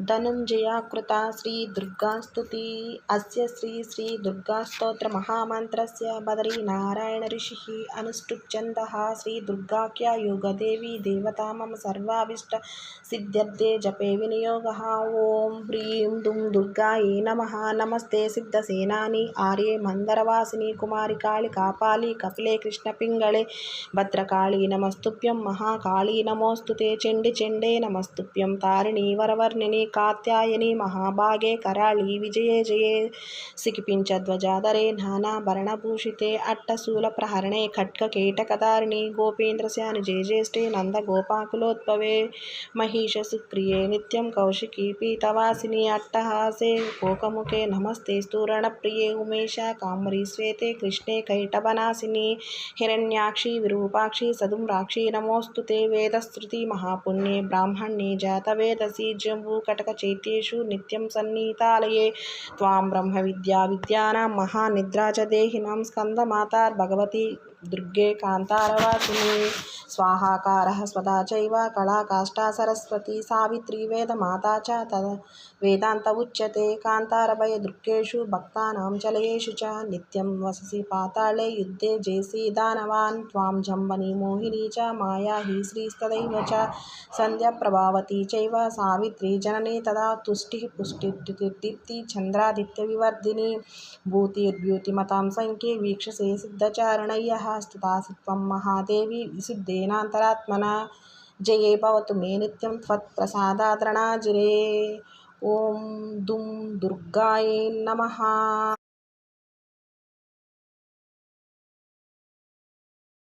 धनञ्जया श्रीदुर्गास्तुति। अस्य श्रीदुर्गास्तोत्रमहामन्त्रस्य बदरीनारायण ऋषिः अनुष्टुप्छन्दः। श्रीदुर्गाख्या योगदेवी देवता मम सर्वाभीष्टसिद्ध्यर्थे जपे विनियोगः। ॐ ह्रीं दुं दुर्गायै नमः। नमस्ते सिद्धसेनानि आर्ये मन्दरवासिनि कुमारि काळि कापालि कपिले कृष्णपिङ्गळे भद्रकाळि नमस्तुभ्यं। महाकाळि नमोऽस्तुते। चण्डे नमस्तुभ्यं। तारिणी वरवर्णिनि कात्यायनी महाभागे कराळी विजये जये। सिकिपिंचध्वजाधरे नानाभरणभूषिते अट्टशूलप्रहरणे खड्गकेटकधारिणि गोपेन्द्रस्यानुजे ज्येष्ठे नन्दगोपाकुलोद्भवे महिषसुप्रिये नित्यं कौशिकी पीतवासिनि अट्टहासे कोकमुखे नमस्ते स्तूर्णप्रिये उमेशाकाम्बरी श्वेते कृष्णे कैटभनासिनि हिरण्याक्षि विरूपाक्षि सधुम्राक्षि नमोऽस्तुते। वेदश्रुति महापुण्ये ब्राह्मण्ये जातवेदसि जम्बूकटकचैत्येषु नित्यं सन्नीतालये त्वां ब्रह्मविद्या विद्यानां महानिद्रा च देहिनां स्कन्दमातार्भगवती दुर्गे कान्तारवासिनी स्वाहाकारः स्वधा चैव कला काष्ठा सरस्वती सावित्री वेदमाता च वेदान्त उच्यते। कान्तारभयदुर्गेषु भक्तानां चलयेषु च नित्यं वससि पाताले युद्धे जयसि दानवान् त्वां जम्बनी मोहिनी च माया हि श्रीस्तदैव च सन्ध्याप्रभावती चैव सावित्री जननी तदा तुष्टिः पुष्टिर्दीप्ति चन्द्रादित्यविवर्धिनी भूतिर्भूतिमतां संख्ये वीक्षसे सिद्धचारणय्यः स्तुतासि त्वं महादेवी विशुद्धेनान्तरात्मना। जये भवतु मे नित्यं त्वत्प्रसादादृणाजिरे। ॐ दुं दुर्गायै नमः।